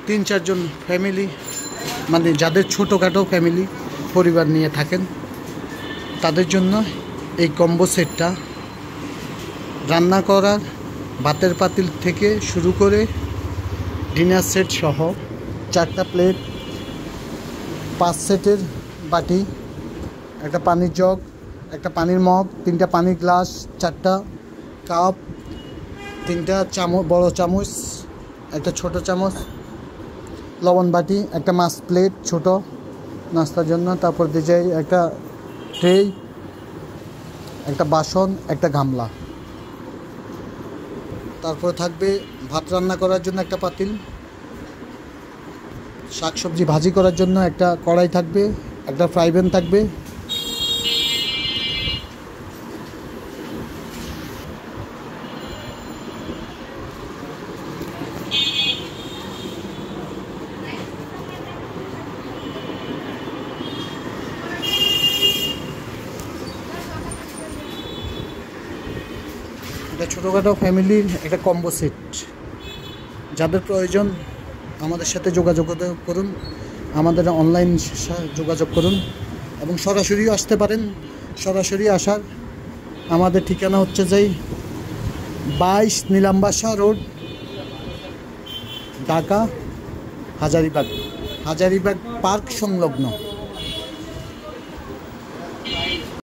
3-4 জন family, মানে যাদের ছোটোখাটো ফ্যামিলি পরিবার নিয়ে থাকেন তাদের জন্য এই কম্বো সেটটা। রান্না করার ভাতের পাতিল থেকে শুরু করে ডিনার সেট সহ 4টা প্লেট, 5 সেটের বাটি, একটা পানির জগ, একটা পানির মগ, 3টা পানির গ্লাস, 4টা কাপ, 3টা চামচ, বড় চামচ, একটা ছোট চামচ, লবণ বাটি, একটা মাছ প্লেট ছোট নাস্তার জন্য, তারপর দিয়ে একটা ট্রে, একটা বাসন, একটা গামলা। তারপর থাকবে ভাত রান্না করার জন্য একটা পাতিল, শাকসবজি ভাজি করার জন্য একটা কড়াই থাকবে, একটা ফ্রাই প্যান থাকবে, এটা ছোটোখাটো ফ্যামিলির একটা কম্বো সেট। যাদের প্রয়োজন আমাদের সাথে যোগাযোগ করুন, আমাদের অনলাইন যোগাযোগ করুন এবং সরাসরিও আসতে পারেন। সরাসরি আসার আমাদের ঠিকানা হচ্ছে যে 22 নীলাম্বাসা রোড, ঢাকা, হাজারীবাগ পার্ক সংলগ্ন।